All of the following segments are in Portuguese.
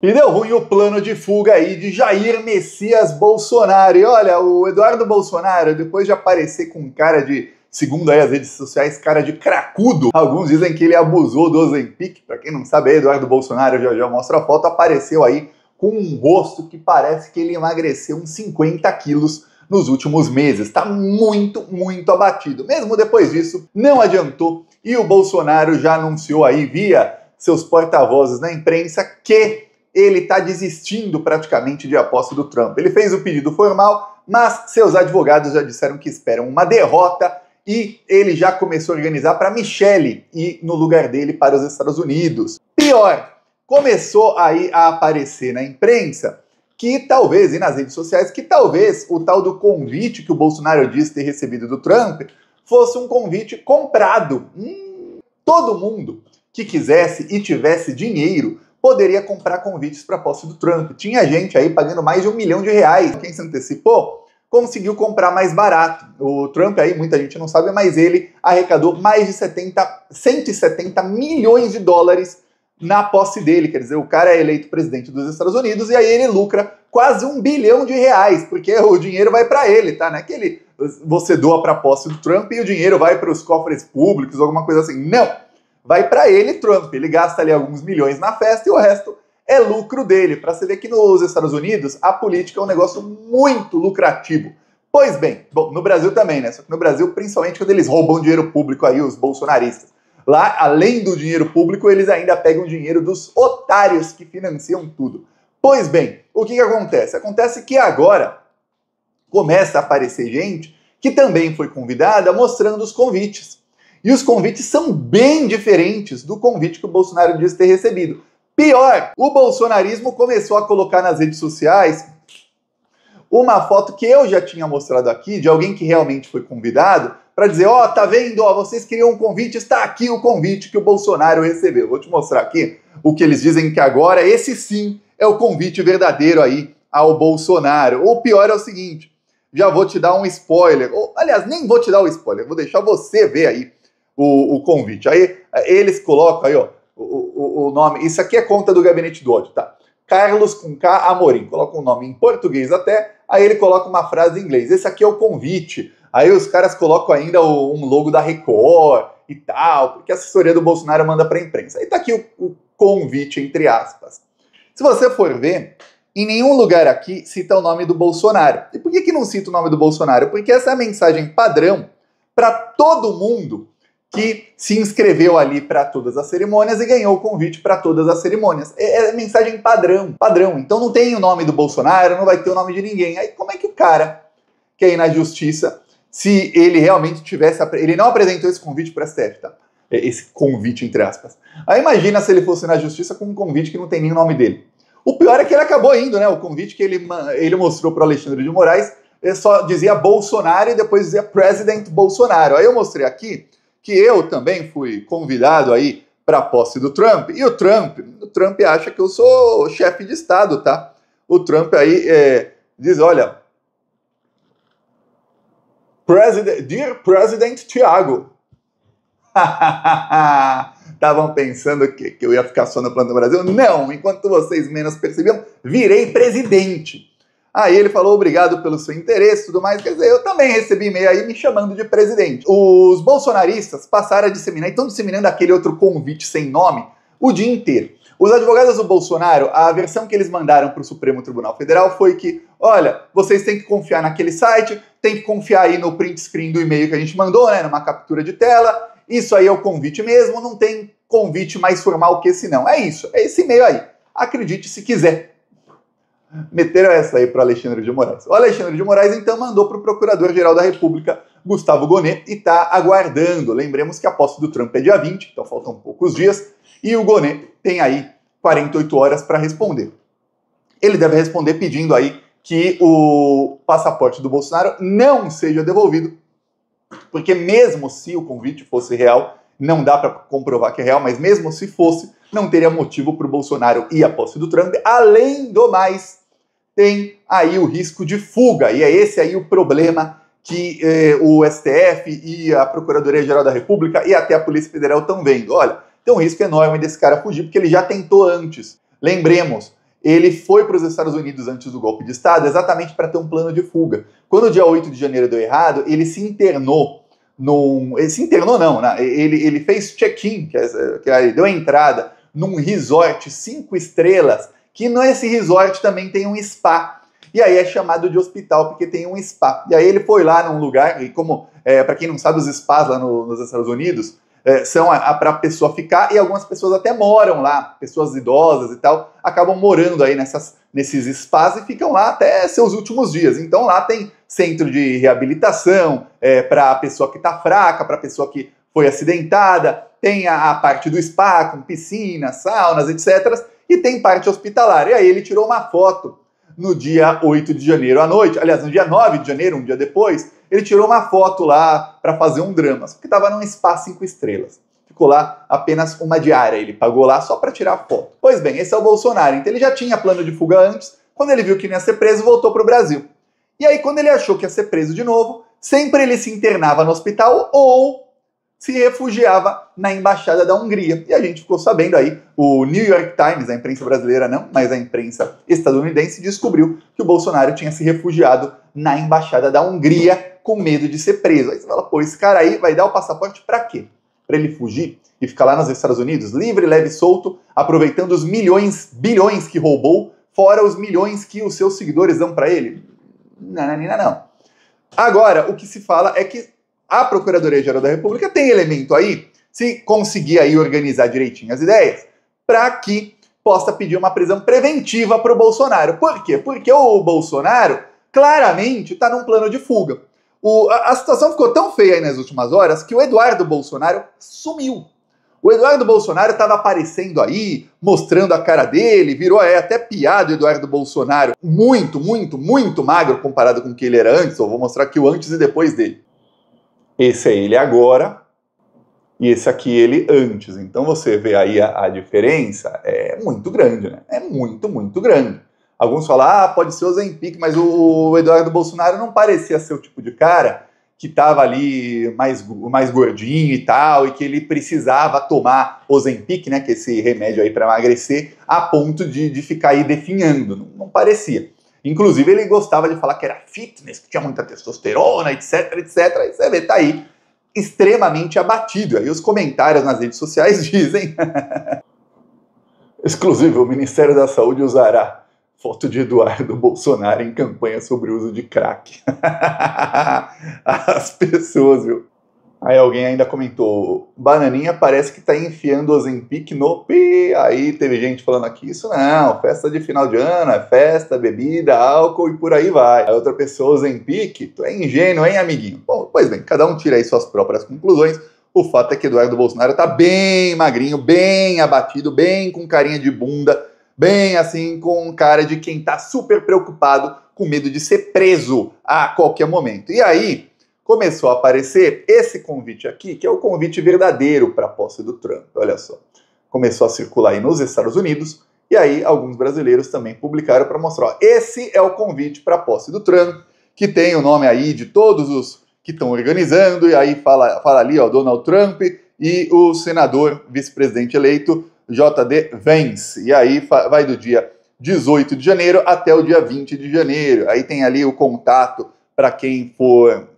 E deu ruim o plano de fuga aí de Jair Messias Bolsonaro. E olha, o Eduardo Bolsonaro, depois de aparecer com cara de, segundo aí as redes sociais, cara de cracudo, alguns dizem que ele abusou do Ozempic. Pra quem não sabe, aí, Eduardo Bolsonaro, já mostra a foto, apareceu aí com um rosto que parece que ele emagreceu uns 50 quilos nos últimos meses. Tá muito, muito abatido. Mesmo depois disso, não adiantou. E o Bolsonaro já anunciou aí via seus porta-vozes na imprensa que ele está desistindo praticamente de a posse do Trump. Ele fez o pedido formal, mas seus advogados já disseram que esperam uma derrota e ele já começou a organizar para Michelle ir no lugar dele para os Estados Unidos. Pior, começou aí a aparecer na imprensa que talvez, e nas redes sociais, que talvez o tal do convite que o Bolsonaro disse ter recebido do Trump fosse um convite comprado. Todo mundo que quisesse e tivesse dinheiro poderia comprar convites para a posse do Trump. Tinha gente aí pagando mais de R$1 milhão. Quem se antecipou conseguiu comprar mais barato. O Trump aí, muita gente não sabe, mas ele arrecadou mais de 170 milhões de dólares na posse dele. Quer dizer, o cara é eleito presidente dos Estados Unidos e aí ele lucra quase R$1 bilhão, porque o dinheiro vai para ele, tá? Não é que você doa para a posse do Trump e o dinheiro vai para os cofres públicos, alguma coisa assim. Não! Vai para ele, Trump. Ele gasta ali alguns milhões na festa e o resto é lucro dele. Para você ver que nos Estados Unidos a política é um negócio muito lucrativo. Pois bem, bom, no Brasil também, né? Só que no Brasil, principalmente quando eles roubam dinheiro público aí, os bolsonaristas. Lá, além do dinheiro público, eles ainda pegam dinheiro dos otários que financiam tudo. Pois bem, o que acontece? Acontece que agora começa a aparecer gente que também foi convidada mostrando os convites. E os convites são bem diferentes do convite que o Bolsonaro disse ter recebido. Pior, o bolsonarismo começou a colocar nas redes sociais uma foto que eu já tinha mostrado aqui, de alguém que realmente foi convidado, para dizer, ó, tá vendo, ó, vocês queriam um convite, está aqui o convite que o Bolsonaro recebeu. Vou te mostrar aqui o que eles dizem que agora, esse sim, é o convite verdadeiro aí ao Bolsonaro. O pior é o seguinte, já vou te dar um spoiler, aliás, nem vou te dar o spoiler, vou deixar você ver aí o convite. Aí eles colocam aí, ó, o nome. Isso aqui é conta do Gabinete do Ódio, tá? Carlos com K Amorim. Coloca um nome em português até, aí ele coloca uma frase em inglês. Esse aqui é o convite. Aí os caras colocam ainda um logo da Record e tal, porque a assessoria do Bolsonaro manda pra imprensa. Aí tá aqui o convite, entre aspas. Se você for ver, em nenhum lugar aqui cita o nome do Bolsonaro. E por que não cita o nome do Bolsonaro? Porque essa é a mensagem padrão para todo mundo que se inscreveu ali para todas as cerimônias e ganhou o convite para todas as cerimônias. É mensagem padrão. Então não tem o nome do Bolsonaro, não vai ter o nome de ninguém. Aí como é que o cara quer ir na justiça se ele realmente tivesse... Ele não apresentou esse convite para o STF, tá? Esse convite, entre aspas. Aí imagina se ele fosse na justiça com um convite que não tem nem o nome dele. O pior é que ele acabou indo, né? O convite que ele mostrou para o Alexandre de Moraes só dizia Bolsonaro e depois dizia President Bolsonaro. Aí eu mostrei aqui que eu também fui convidado aí para a posse do Trump, e o Trump acha que eu sou chefe de Estado, tá? O Trump aí diz, olha, Dear President Thiago, estavam pensando que eu ia ficar só no plano do Brasil? Não, enquanto vocês menos percebiam, virei presidente. Aí ele falou obrigado pelo seu interesse e tudo mais, quer dizer, eu também recebi e-mail aí me chamando de presidente. Os bolsonaristas passaram a disseminar, e estão disseminando aquele outro convite sem nome o dia inteiro. Os advogados do Bolsonaro, a versão que eles mandaram para o Supremo Tribunal Federal foi que, olha, vocês têm que confiar naquele site, tem que confiar aí no print screen do e-mail que a gente mandou, né, numa captura de tela, isso aí é o convite mesmo, não tem convite mais formal que esse não. É isso, é esse e-mail aí. Acredite se quiser. Meteram essa aí para Alexandre de Moraes. O Alexandre de Moraes, então, mandou para o Procurador-Geral da República, Gustavo Gonê, e está aguardando. Lembremos que a posse do Trump é dia 20, então faltam poucos dias, e o Gonê tem aí 48 horas para responder. Ele deve responder pedindo aí que o passaporte do Bolsonaro não seja devolvido, porque mesmo se o convite fosse real, não dá para comprovar que é real, mas mesmo se fosse, não teria motivo para o Bolsonaro ir à posse do Trump. Além do mais, tem aí o risco de fuga, e é esse aí o problema que o STF e a Procuradoria-Geral da República e até a Polícia Federal estão vendo. Olha, tem um risco enorme desse cara fugir, porque ele já tentou antes. Lembremos, ele foi para os Estados Unidos antes do golpe de Estado exatamente para ter um plano de fuga. Quando o dia 8 de janeiro deu errado, ele se internou ele se internou não, né? Ele fez check-in, deu a entrada num resort 5 estrelas, que nesse resort também tem um spa. E aí é chamado de hospital porque tem um spa. E aí ele foi lá num lugar, e como, para quem não sabe, os spas lá nos Estados Unidos são para a pessoa ficar, e algumas pessoas até moram lá, pessoas idosas e tal, acabam morando aí nesses spas e ficam lá até seus últimos dias. Então lá tem centro de reabilitação para a pessoa que está fraca, para a pessoa que foi acidentada, tem a parte do spa com piscina, saunas, etc. E tem parte hospitalar. E aí ele tirou uma foto no dia 8 de janeiro à noite, aliás, no dia 9 de janeiro, um dia depois, ele tirou uma foto lá para fazer um drama, só que estava num spa 5 estrelas. Ficou lá apenas uma diária, ele pagou lá só para tirar a foto. Pois bem, esse é o Bolsonaro, então ele já tinha plano de fuga antes, quando ele viu que não ia ser preso, voltou para o Brasil. E aí, quando ele achou que ia ser preso de novo, sempre ele se internava no hospital ou se refugiava na Embaixada da Hungria. E a gente ficou sabendo aí, o New York Times, a imprensa brasileira não, mas a imprensa estadunidense, descobriu que o Bolsonaro tinha se refugiado na Embaixada da Hungria com medo de ser preso. Aí você fala, pô, esse cara aí vai dar o passaporte pra quê? Pra ele fugir e ficar lá nos Estados Unidos, livre, leve e solto, aproveitando os milhões, bilhões que roubou, fora os milhões que os seus seguidores dão pra ele? Não. Agora, o que se fala é que a Procuradoria-Geral da República tem elemento aí, se conseguir aí organizar direitinho as ideias, para que possa pedir uma prisão preventiva para o Bolsonaro. Por quê? Porque o Bolsonaro claramente está num plano de fuga. A situação ficou tão feia aí nas últimas horas que o Eduardo Bolsonaro sumiu. O Eduardo Bolsonaro estava aparecendo aí, mostrando a cara dele, virou até piada o Eduardo Bolsonaro, muito magro comparado com o que ele era antes. Eu vou mostrar aqui o antes e depois dele. Esse é ele agora e esse aqui ele antes. Então você vê aí a diferença, é muito grande, né? É muito grande. Alguns falam, pode ser o Ozempic, mas o Eduardo Bolsonaro não parecia ser o tipo de cara que estava ali mais gordinho e tal, e que ele precisava tomar Ozempic, né, que é esse remédio aí para emagrecer, a ponto de ficar aí definhando. Não parecia. Inclusive, ele gostava de falar que era fitness, que tinha muita testosterona, etc. E você vê, tá aí, extremamente abatido. Aí os comentários nas redes sociais dizem... Exclusivo, o Ministério da Saúde usará foto de Eduardo Bolsonaro em campanha sobre o uso de crack. As pessoas, viu? Aí alguém ainda comentou, Bananinha parece que tá enfiando o Ozempic no pi. Aí teve gente falando aqui, isso não, festa de final de ano, é festa, bebida, álcool e por aí vai. Aí outra pessoa, Ozempic, tu é ingênuo, hein, amiguinho? Bom, pois bem, cada um tira aí suas próprias conclusões. O fato é que Eduardo Bolsonaro tá bem magrinho, bem abatido, bem com carinha de bunda, bem assim, com cara de quem tá super preocupado, com medo de ser preso a qualquer momento. E aí começou a aparecer esse convite aqui, que é o convite verdadeiro para a posse do Trump. Olha só, começou a circular aí nos Estados Unidos, e aí alguns brasileiros também publicaram para mostrar, ó, esse é o convite para a posse do Trump, que tem o nome aí de todos os que estão organizando, e aí fala ali, ó, Donald Trump e o senador vice-presidente eleito J.D. Vance. E aí vai do dia 18 de janeiro até o dia 20 de janeiro. Aí tem ali o contato para quem for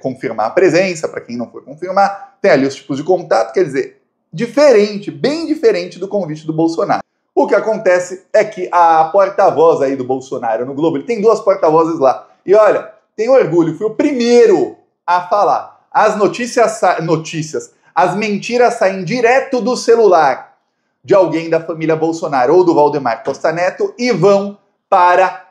confirmar a presença, para quem não for confirmar, tem ali os tipos de contato, quer dizer, diferente, bem diferente do convite do Bolsonaro. O que acontece é que a porta-voz aí do Bolsonaro no Globo, ele tem 2 porta-vozes lá, e olha, tenho orgulho, fui o primeiro a falar. As as mentiras saem direto do celular de alguém da família Bolsonaro, ou do Valdemar Costa Neto, e vão para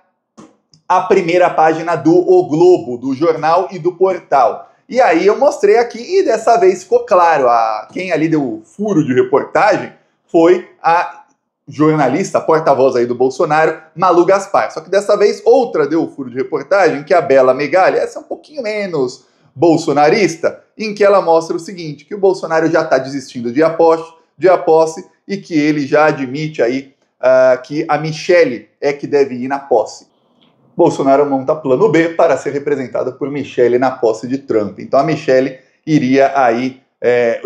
a primeira página do O Globo, do jornal e do portal. E aí eu mostrei aqui e dessa vez ficou claro, quem ali deu o furo de reportagem foi a jornalista, porta-voz aí do Bolsonaro, Malu Gaspar. Só que dessa vez outra deu o furo de reportagem, que é a Bela Megali, essa é um pouquinho menos bolsonarista, em que ela mostra o seguinte, que o Bolsonaro já está desistindo de a posse e que ele já admite aí que a Michelle é que deve ir na posse. Bolsonaro monta plano B para ser representada por Michelle na posse de Trump. Então a Michelle iria aí,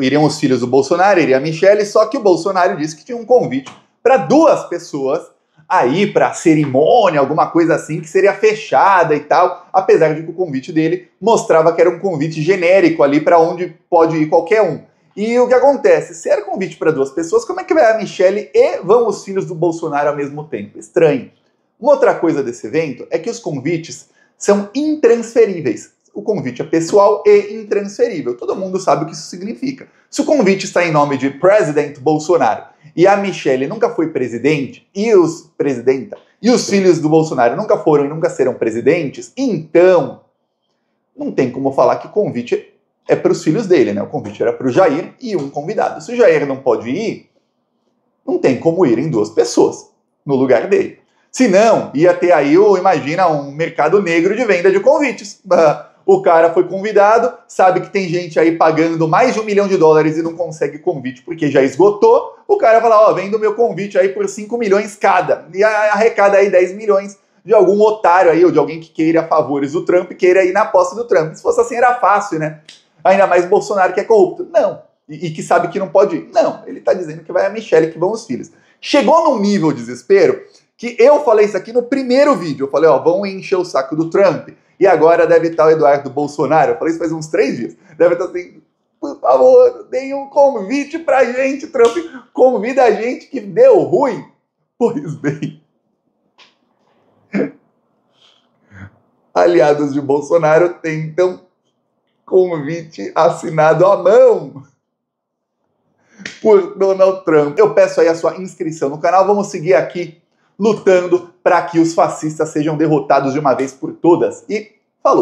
iriam os filhos do Bolsonaro, iria a Michelle, só que o Bolsonaro disse que tinha um convite para 2 pessoas a ir para a cerimônia, alguma coisa assim, que seria fechada e tal, apesar de que o convite dele mostrava que era um convite genérico ali para onde pode ir qualquer um. E o que acontece? Se era convite para 2 pessoas, como é que vai a Michelle e vão os filhos do Bolsonaro ao mesmo tempo? Estranho. Uma outra coisa desse evento é que os convites são intransferíveis. O convite é pessoal e intransferível. Todo mundo sabe o que isso significa. Se o convite está em nome de President Bolsonaro e a Michelle nunca foi presidente e os filhos do Bolsonaro nunca foram e nunca serão presidentes, então não tem como falar que o convite é para os filhos dele, né? O convite era para o Jair e um convidado. Se o Jair não pode ir, não tem como irem 2 pessoas no lugar dele. Se não, ia ter aí, imagina, um mercado negro de venda de convites. O cara foi convidado, sabe que tem gente aí pagando mais de $1 milhão e não consegue convite porque já esgotou. O cara fala, vendo o meu convite aí por 5 milhões cada. E arrecada aí 10 milhões de algum otário aí, ou de alguém que queira favores do Trump e queira ir na posse do Trump. Se fosse assim era fácil, né? Ainda mais Bolsonaro que é corrupto. Não. E que sabe que não pode ir. Não. Ele tá dizendo que vai a Michelle, que vão os filhos. Chegou num nível de desespero que eu falei isso aqui no primeiro vídeo. Eu falei, vão encher o saco do Trump. E agora deve estar o Eduardo Bolsonaro. Eu falei isso faz uns 3 dias. Deve estar assim, por favor, deem um convite pra gente, Trump. Convida a gente que deu ruim. Pois bem. Aliados de Bolsonaro tentam convite assinado à mão por Donald Trump. Eu peço aí a sua inscrição no canal. Vamos seguir aqui lutando para que os fascistas sejam derrotados de uma vez por todas. E falou!